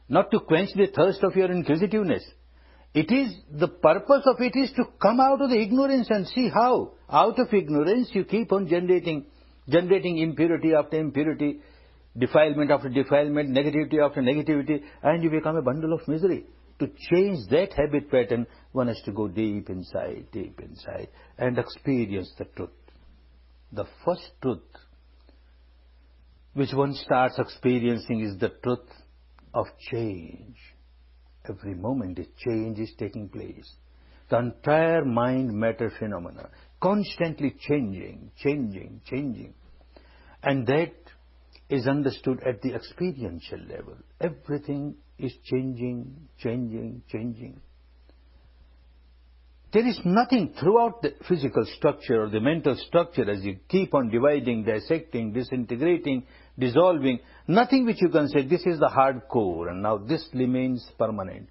[SPEAKER 1] not to quench the thirst of your inquisitiveness. It is, the purpose of it is to come out of the ignorance and see how, out of ignorance, you keep on generating impurity after impurity, defilement after defilement, negativity after negativity, and you become a bundle of misery. To change that habit pattern, one has to go deep inside, and experience the truth. The first truth which one starts experiencing is the truth of change. Every moment a change is taking place. The entire mind-matter phenomena, constantly changing. And that is understood at the experiential level. Everything is changing. There is nothing throughout the physical structure or the mental structure, as you keep on dividing, dissecting, disintegrating, dissolving, nothing which you can say, this is the hard core and now this remains permanent.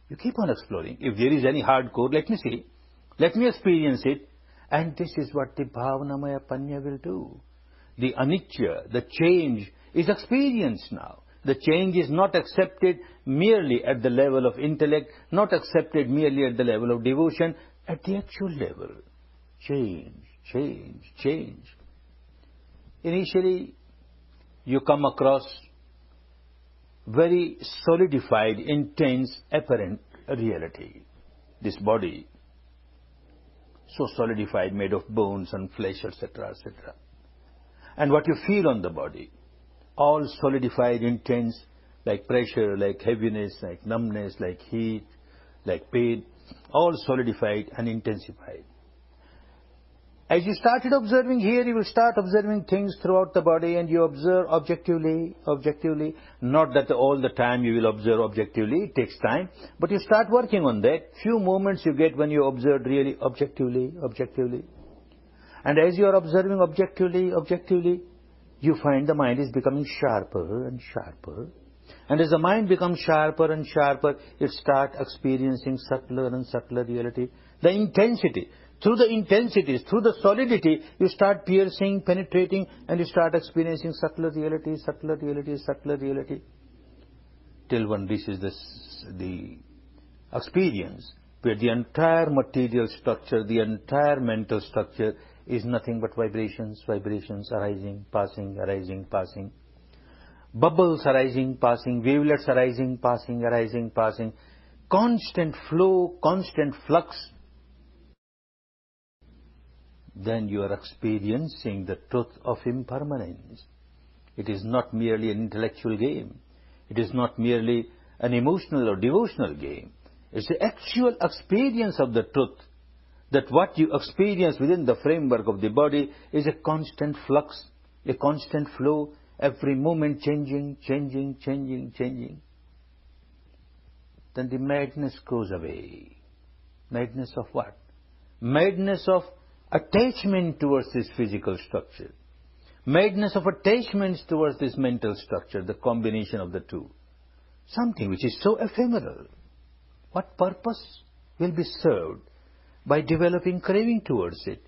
[SPEAKER 1] You keep on exploring. If there is any hard core, let me see. Let me experience it. And this is what the Bhavanamaya Panya will do. The anicca, the change, is experienced now. The change is not accepted merely at the level of intellect, not accepted merely at the level of devotion, at the actual level. Change. Initially, you come across very solidified, intense, apparent reality. This body, so solidified, made of bones and flesh, etc. And what you feel on the body, all solidified, intense, like pressure, like heaviness, like numbness, like heat, like pain, all solidified and intensified. As you started observing here, you will start observing things throughout the body, and you observe objectively. Not that all the time you will observe objectively, it takes time, but you start working on that. Few moments you get when you observe really objectively. And as you are observing objectively, you find the mind is becoming sharper and sharper. And as the mind becomes sharper and sharper, it starts experiencing subtler and subtler reality. The intensity. Through the intensities, through the solidity, you start piercing, penetrating, and you start experiencing subtler reality, subtler reality, subtler reality. Till one reaches the experience where the entire material structure, the entire mental structure is nothing but vibrations, vibrations arising, passing. Bubbles arising, passing, wavelets arising, passing. Constant flow, constant flux. Then you are experiencing the truth of impermanence. It is not merely an intellectual game. It is not merely an emotional or devotional game. It's the actual experience of the truth, that what you experience within the framework of the body is a constant flux, a constant flow, every moment changing. Then the madness goes away. Madness of what? Madness of attachment towards this physical structure. Madness of attachments towards this mental structure, the combination of the two. Something which is so ephemeral. What purpose will be served by developing craving towards it,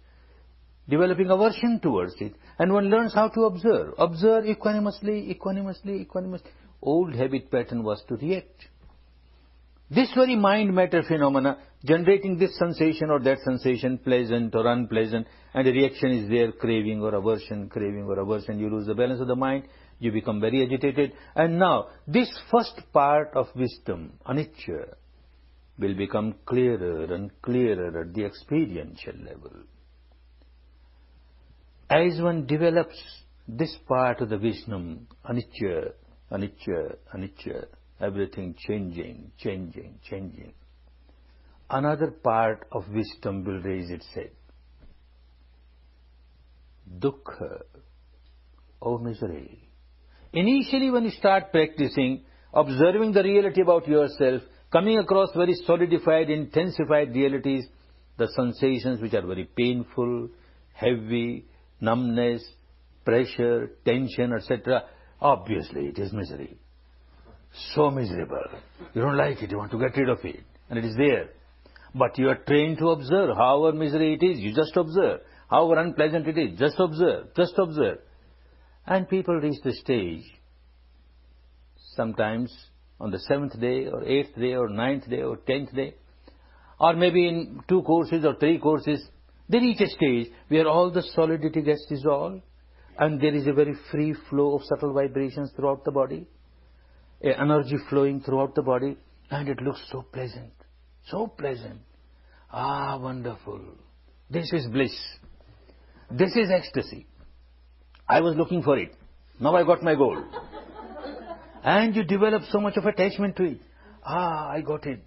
[SPEAKER 1] developing aversion towards it, and one learns how to observe. Observe equanimously. Old habit pattern was to react. This very mind-matter phenomena, generating this sensation or that sensation, pleasant or unpleasant, and a reaction is there, craving or aversion. You lose the balance of the mind, you become very agitated. And now, this first part of wisdom, anicca, will become clearer and clearer at the experiential level. As one develops this part of the wisdom, anicca, everything changing. Another part of wisdom will raise its head. Dukkha, or misery. Initially, when you start practicing, observing the reality about yourself, coming across very solidified, intensified realities, the sensations which are very painful, heavy, numbness, pressure, tension, etc., obviously it is misery. So miserable. You don't like it, you want to get rid of it, and it is there. But you are trained to observe. However misery it is, you just observe. However unpleasant it is, just observe. And people reach the stage, sometimes on the 7th day, or 8th day, or 9th day, or 10th day, or maybe in 2 courses or 3 courses, they reach a stage where all the solidity gets dissolved, and there is a very free flow of subtle vibrations throughout the body, energy flowing throughout the body, and it looks so pleasant. Ah, wonderful. This is bliss. This is ecstasy. I was looking for it. Now I got my goal. And you develop so much of attachment to it. Ah, I got it.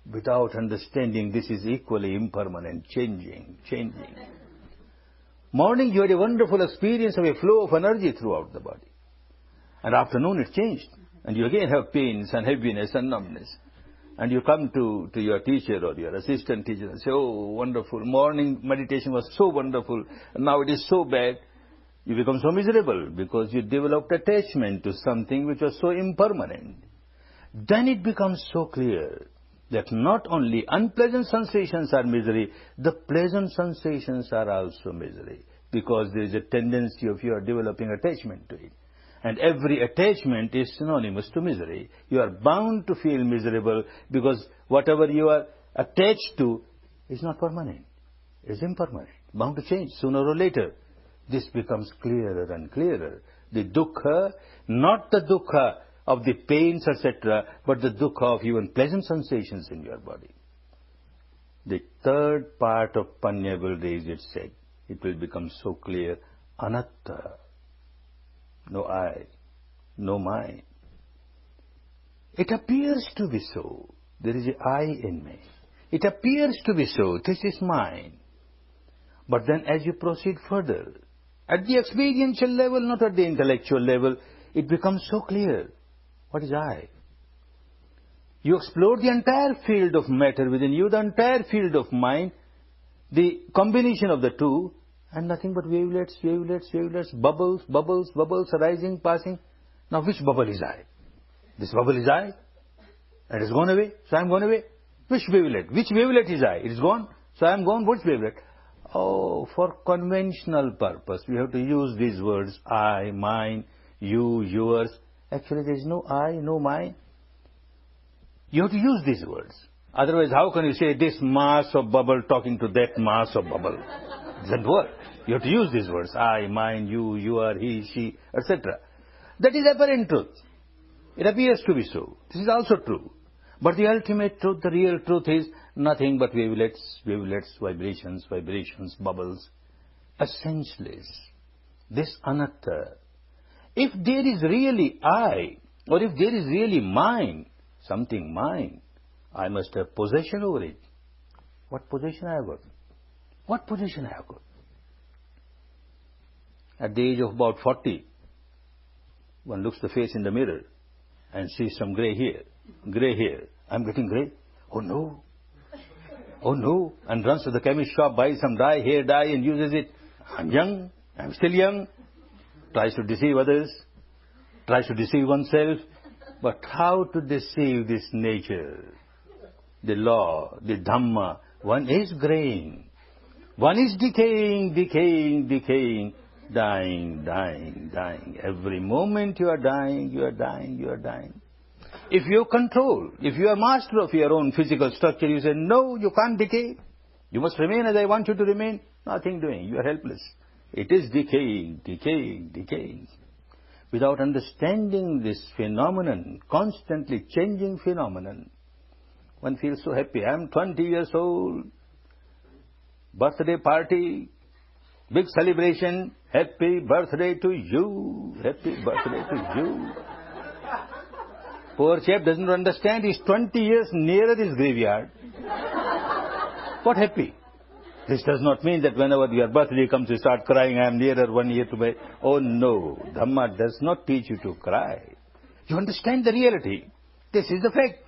[SPEAKER 1] Without understanding this is equally impermanent, changing. Morning you had a wonderful experience of a flow of energy throughout the body. And afternoon it changed. And you again have pains and heaviness and numbness. And you come to your teacher or your assistant teacher and say, oh, wonderful, morning meditation was so wonderful, and now it is so bad. You become so miserable because you developed attachment to something which was so impermanent. Then it becomes so clear that not only unpleasant sensations are misery, the pleasant sensations are also misery, because there is a tendency of your developing attachment to it. And every attachment is synonymous to misery. You are bound to feel miserable because whatever you are attached to is not permanent. It is impermanent, bound to change sooner or later. This becomes clearer and clearer. The dukkha, not the dukkha of the pains, etc., but the dukkha of even pleasant sensations in your body. The third part of panya will raise its head. It will become so clear. Anatta. No I, no mind. It appears to be so. There is an I in me. It appears to be so. This is mine. But then as you proceed further, at the experiential level, not at the intellectual level, it becomes so clear. What is I? You explore the entire field of matter within you, the entire field of mind, the combination of the two, and nothing but wavelets, wavelets, wavelets, bubbles, bubbles, bubbles arising, passing. Now which bubble is I? This bubble is I. It has gone away, so I am gone away. Which wavelet? Which wavelet is I? It is gone, so I am gone. Which wavelet? Oh, for conventional purpose, we have to use these words, I, mine, you, yours. Actually, there is no I, no mine. You have to use these words. Otherwise, how can you say this mass of bubble talking to that mass of bubble? It doesn't work. You have to use these words, I, mine, you, yours, he, she, etc. That is apparent truth. It appears to be so. This is also true. But the ultimate truth, the real truth is nothing but wavelets, wavelets, vibrations, vibrations, bubbles. Essenceless. This anatta. If there is really I, or if there is really mine, something mine, I must have possession over it. What possession I have got? What possession I have got? At the age of about 40, one looks the face in the mirror and sees some grey hair. Grey hair. I'm getting grey. Oh no. Oh no. And runs to the chemist shop, buys some dye, hair dye, and uses it. I'm young. I'm still young. Tries to deceive others. Tries to deceive oneself. But how to deceive this nature? The law, the Dhamma. One is graying. One is decaying, decaying, decaying. Dying, dying, dying. Every moment you are dying, you are dying, you are dying. If you control, if you are master of your own physical structure, you say, no, you can't decay. You must remain as I want you to remain. Nothing doing. You are helpless. It is decaying, decaying, decaying. Without understanding this phenomenon, constantly changing phenomenon, one feels so happy. I am 20 years old. Birthday party. Big celebration. Happy birthday to you. Happy birthday to you. Poor chap doesn't understand. He's 20 years nearer this graveyard. What happy? This does not mean that whenever your birthday comes, you start crying, I am nearer 1 year to my... Oh no, Dhamma does not teach you to cry. You understand the reality. This is the fact.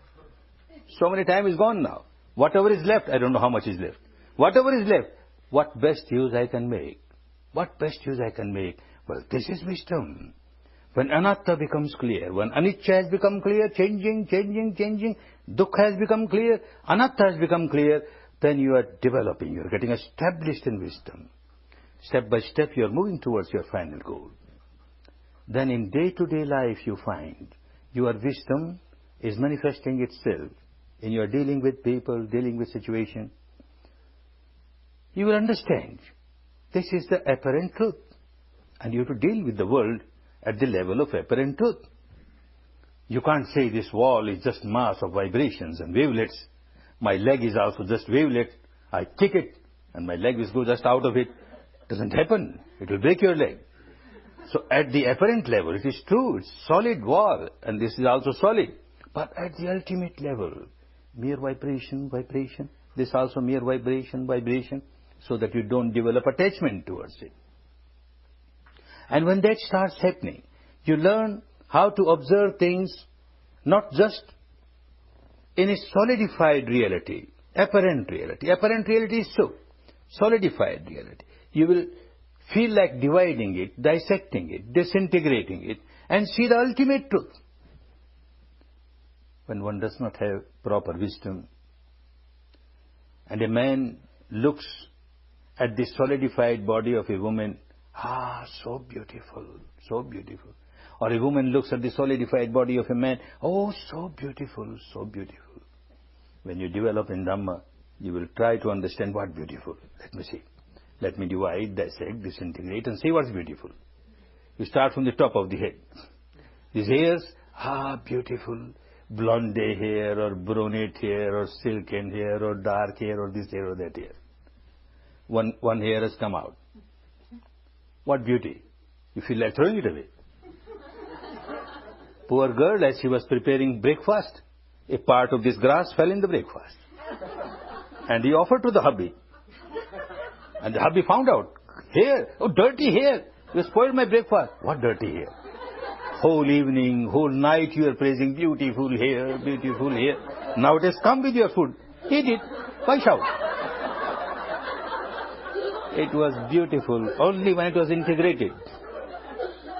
[SPEAKER 1] So many time is gone now. Whatever is left, I don't know how much is left. Whatever is left, what best use I can make? What best use I can make? Well, this is wisdom. When anatta becomes clear, when anicca has become clear, changing, changing, changing, dukkha has become clear, anatta has become clear, then you are developing, you are getting established in wisdom. Step by step you are moving towards your final goal. Then in day-to-day life you find your wisdom is manifesting itself in your dealing with people, dealing with situation. You will understand this is the apparent truth, and you have to deal with the world at the level of apparent truth. You can't say this wall is just mass of vibrations and wavelets. My leg is also just wavelet. I kick it and my leg will go just out of it. Doesn't happen. It will break your leg. So at the apparent level, it is true. It's solid wall and this is also solid. But at the ultimate level, mere vibration, vibration. This also mere vibration, vibration. So that you don't develop attachment towards it. And when that starts happening, you learn how to observe things not just in a solidified reality, apparent reality. Apparent reality is so. Solidified reality. You will feel like dividing it, dissecting it, disintegrating it, and see the ultimate truth. When one does not have proper wisdom, and a man looks at the solidified body of a woman, so beautiful, so beautiful. Or a woman looks at the solidified body of a man, oh, so beautiful, so beautiful. When you develop in Dhamma, you will try to understand what beautiful. Let me see. Let me divide, dissect, disintegrate and see what's beautiful. You start from the top of the head. These hairs, beautiful. Blonde hair or brunette hair or silken hair or dark hair or this hair or that hair. One hair has come out. What beauty. You feel like throwing it away. Poor girl, as she was preparing breakfast, a part of this grass fell in the breakfast. And he offered to the hubby. And the hubby found out. Hair, oh dirty hair. You spoiled my breakfast. What dirty hair? Whole evening, whole night you are praising beautiful hair, beautiful hair. Now it has come with your food. Eat it. Why shout? It was beautiful only when it was integrated.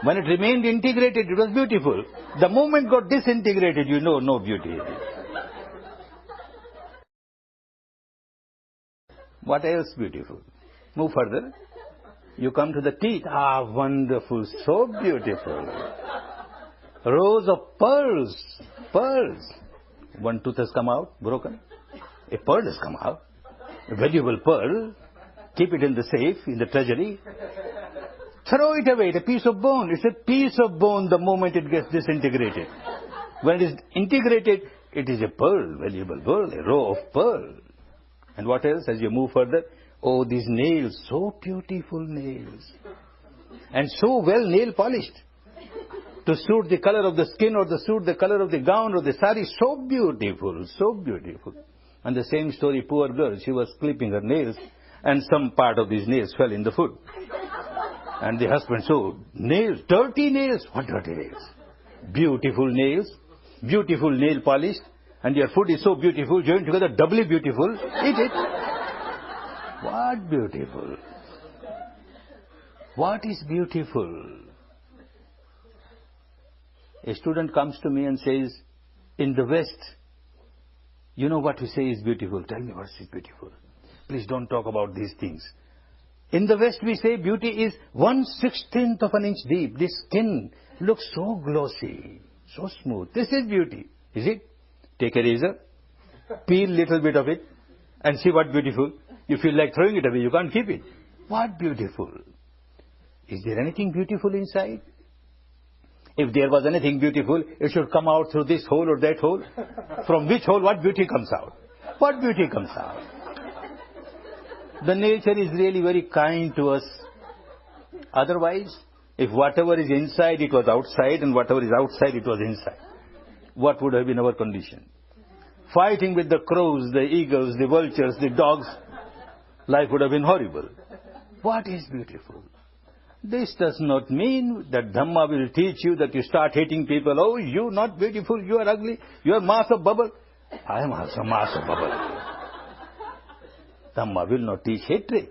[SPEAKER 1] When it remained integrated, it was beautiful. The moment it got disintegrated, you know, no beauty. What else beautiful? Move further. You come to the teeth. Ah, wonderful, so beautiful. Rows of pearls. Pearls. One tooth has come out, broken. A pearl has come out. A valuable pearl. Keep it in the safe, in the treasury. Throw it away, a piece of bone. It's a piece of bone the moment it gets disintegrated. When it is integrated, it is a pearl, valuable pearl, a row of pearl. And what else as you move further? Oh, these nails, so beautiful nails. And so well nail polished. To suit the color of the skin or to suit the color of the gown or the sari, so beautiful, so beautiful. And the same story, poor girl, she was clipping her nails and some part of these nails fell in the food. And the husband saw nails, dirty nails. What dirty nails? Beautiful nails, beautiful nail polished, and your food is so beautiful, joined together, doubly beautiful. Eat it. What beautiful? What is beautiful? A student comes to me and says, in the West, you know what we say is beautiful. Tell me what is beautiful. Please don't talk about these things. In the West, we say beauty is 1/16th of an inch deep. This skin looks so glossy, so smooth. This is beauty. Is it? Take a razor, peel little bit of it, and see what beautiful. You feel like throwing it away. You can't keep it. What beautiful? Is there anything beautiful inside? If there was anything beautiful, it should come out through this hole or that hole. From which hole, what beauty comes out? What beauty comes out? The nature is really very kind to us. Otherwise, if whatever is inside, it was outside, and whatever is outside, it was inside, what would have been our condition? Fighting with the crows, the eagles, the vultures, the dogs, life would have been horrible. What is beautiful? This does not mean that Dhamma will teach you that you start hating people. Oh, you not beautiful, you are ugly, you are mass of bubble. I am also mass of bubble. Dhamma will not teach hatred.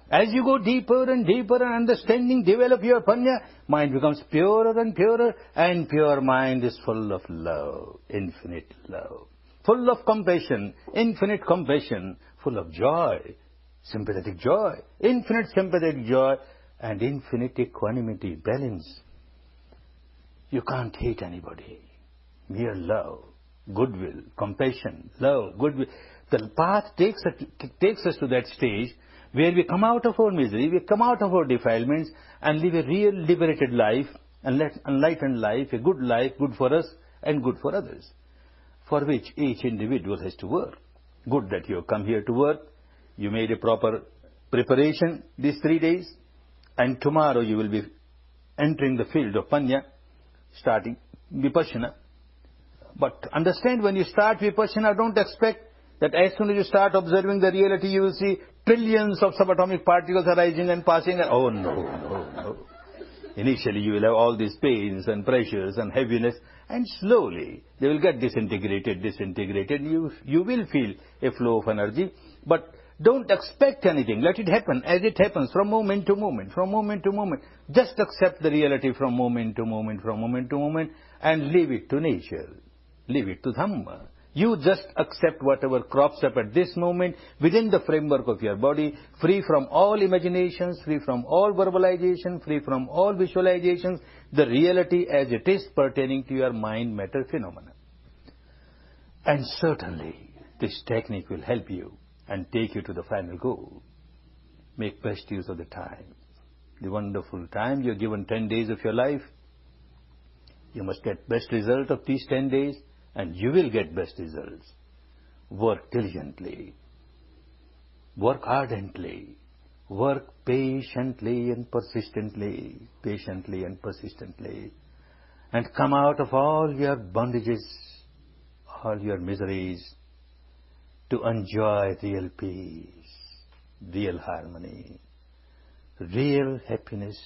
[SPEAKER 1] As you go deeper and deeper and understanding, develop your panya, mind becomes purer and purer, and pure mind is full of love, infinite love, full of compassion, infinite compassion, full of joy, sympathetic joy, infinite sympathetic joy, and infinite equanimity, balance. You can't hate anybody. Mere love, goodwill, compassion, love, goodwill. The path takes us to that stage where we come out of our misery, we come out of our defilements and live a real liberated life, an enlightened life, a good life, good for us and good for others, for which each individual has to work. Good that you have come here to work. You made a proper preparation these 3 days, and tomorrow you will be entering the field of Panya, starting Vipassana. But understand, when you start Vipassana, don't expect that as soon as you start observing the reality, you will see trillions of subatomic particles arising and passing. Oh, no. Initially, you will have all these pains and pressures and heaviness, and slowly they will get disintegrated. You will feel a flow of energy, but don't expect anything. Let it happen as it happens, from moment to moment, from moment to moment. Just accept the reality from moment to moment, from moment to moment, and leave it to nature. Leave it to Dhamma. You just accept whatever crops up at this moment within the framework of your body, free from all imaginations, free from all verbalization, free from all visualizations, the reality as it is pertaining to your mind-matter phenomena. And certainly, this technique will help you and take you to the final goal. Make best use of the time. The wonderful time. You're given 10 days of your life. You must get best result of these 10 days. And you will get best results. Work diligently. Work ardently. Work patiently and persistently. Patiently and persistently. And come out of all your bondages, all your miseries, to enjoy real peace, real harmony, real happiness,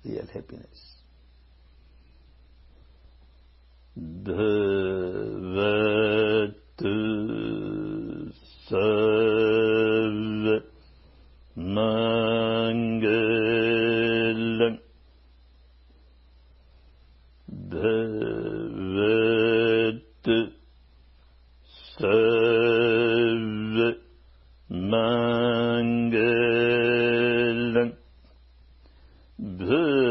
[SPEAKER 1] real happiness. Bhavatu sarva Mangalam bhavatu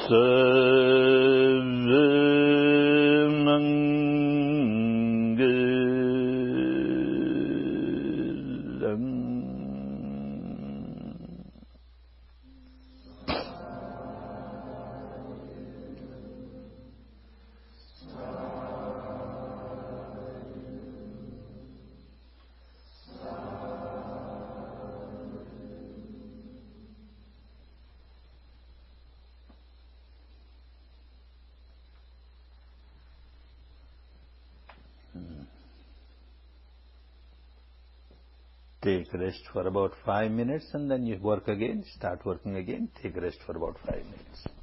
[SPEAKER 1] sarvamangalam. Take rest for about 5 minutes and then you work again, start working again, take rest for about 5 minutes.